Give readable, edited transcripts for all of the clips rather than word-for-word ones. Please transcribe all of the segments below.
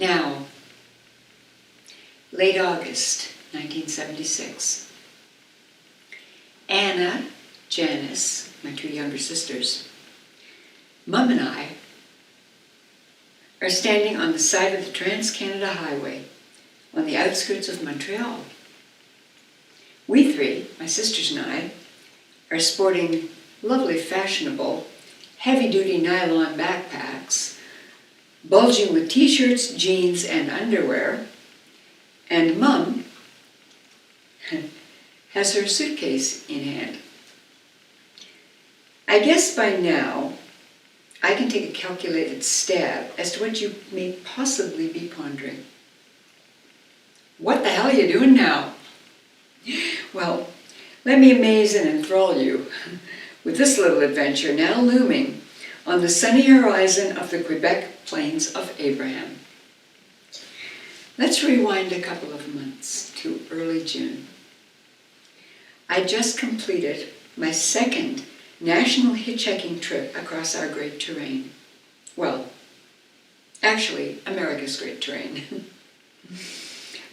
Now, late August 1976. Anna, Janice, my two younger sisters, Mum and I are standing on the side of the Trans-Canada Highway on the outskirts of Montreal. We three, my sisters and I, are sporting lovely, fashionable, heavy-duty nylon backpacks, bulging with t-shirts, jeans, and underwear, and Mum has her suitcase in hand. I guess by now I can take a calculated stab as to what you may possibly be pondering. What the hell are you doing now? Well, let me amaze and enthrall you with this little adventure now looming on the sunny horizon of the Quebec Plains of Abraham. Let's rewind a couple of months to early June. I just completed my second national hitchhiking trip across our great terrain. Well, actually, America's great terrain.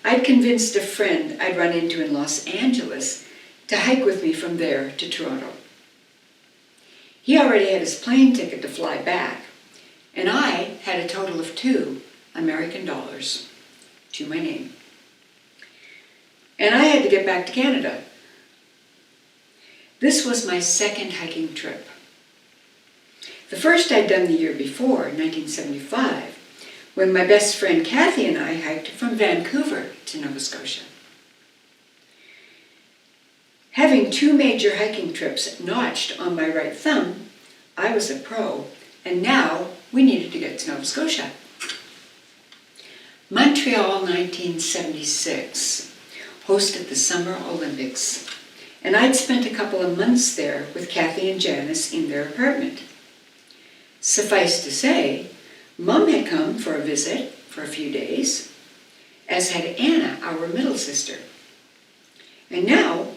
I'd convinced a friend I'd run into in Los Angeles to hike with me from there to Toronto. He already had his plane ticket to fly back, and I had a total of $2 American to my name. And I had to get back to Canada. This was my second hiking trip. The first I'd done the year before, 1975, when my best friend Kathy and I hiked from Vancouver to Nova Scotia. Having two major hiking trips notched on my right thumb, I was a pro, and now we needed to get to Nova Scotia. Montreal 1976 hosted the Summer Olympics, and I'd spent a couple of months there with Kathy and Janice in their apartment. Suffice to say, Mum had come for a visit for a few days, as had Anna, our middle sister. And now,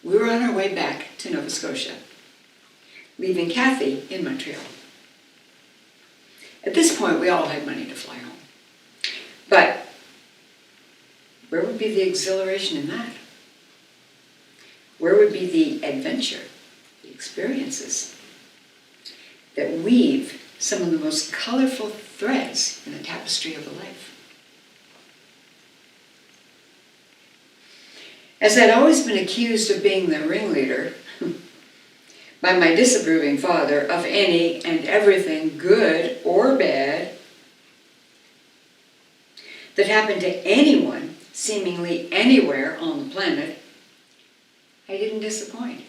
we were on our way back to Nova Scotia, leaving Kathy in Montreal. At this point, we all had money to fly home. But where would be the exhilaration in that? Where would be the adventure, the experiences that weave some of the most colorful threads in the tapestry of a life? As I'd always been accused of being the ringleader by my disapproving father of any and everything good or bad that happened to anyone seemingly anywhere on the planet, I didn't disappoint.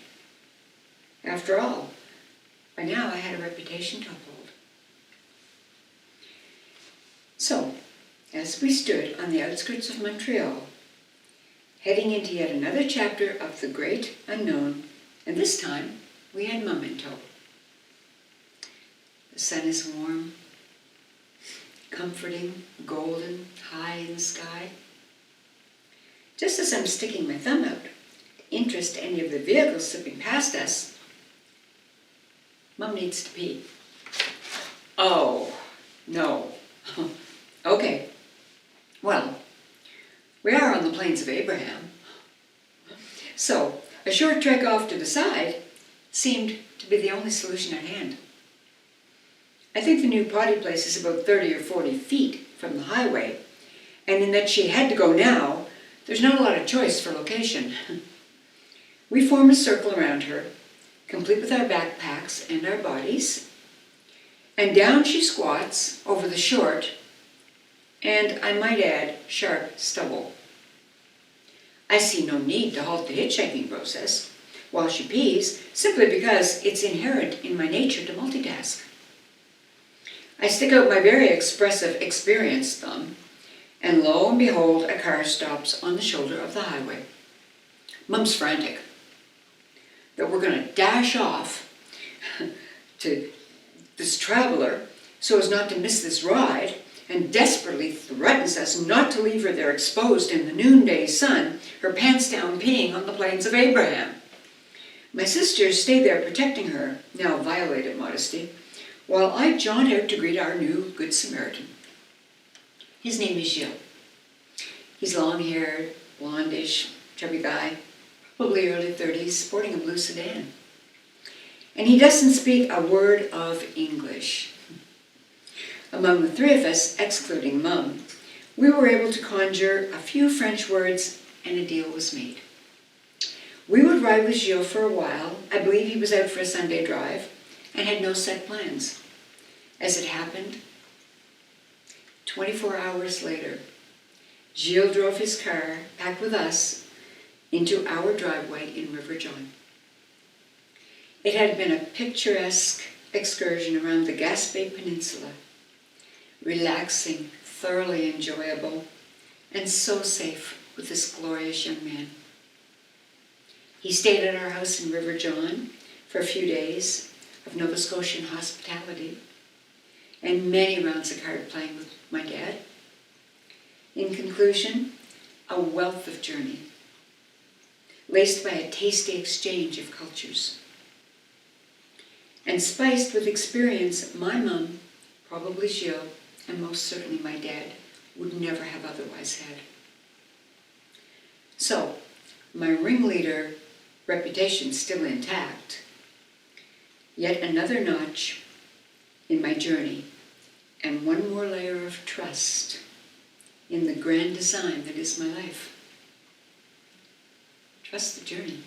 After all, by now I had a reputation to uphold. So, as we stood on the outskirts of Montreal, heading into yet another chapter of the great unknown, and this time we had Mum in tow. The sun is warm, comforting, golden, high in the sky. Just as I'm sticking my thumb out to interest any of the vehicles slipping past us, Mum needs to pee. Oh, no. Okay. Well, we are on the plains of Abraham. So, a short trek off to the side seemed to be the only solution at hand. I think the new potty place is about 30 or 40 feet from the highway, and in that she had to go now, there's not a lot of choice for location. We form a circle around her, complete with our backpacks and our bodies, and down she squats over the short, and I might add, sharp stubble. I see no need to halt the hitchhiking process while she pees, simply because it's inherent in my nature to multitask. I stick out my very expressive, experienced thumb, and lo and behold, a car stops on the shoulder of the highway. Mum's frantic that we're going to dash off to this traveler so as not to miss this ride, and desperately threatens us not to leave her there exposed in the noonday sun, her pants down peeing on the plains of Abraham. My sisters stay there protecting her, now violated modesty, while I jaunt out to greet our new Good Samaritan. His name is Gilles. He's long-haired, blondish, chubby guy, probably early 30s, sporting a blue sedan. And he doesn't speak a word of English. Among the three of us, excluding Mum, we were able to conjure a few French words and a deal was made. We would ride with Gilles for a while. I believe he was out for a Sunday drive and had no set plans. As it happened, 24 hours later, Gilles drove his car, packed with us, into our driveway in River John. It had been a picturesque excursion around the Gaspé Peninsula, relaxing, thoroughly enjoyable, and so safe with this glorious young man. He stayed at our house in River John for a few days of Nova Scotian hospitality and many rounds of card playing with my dad. In conclusion, a wealth of journey, laced by a tasty exchange of cultures, and spiced with experience my mum, probably Gilles, and most certainly my dad, would never have otherwise had. So, my ringleader reputation still intact, yet another notch in my journey, and one more layer of trust in the grand design that is my life. Trust the journey.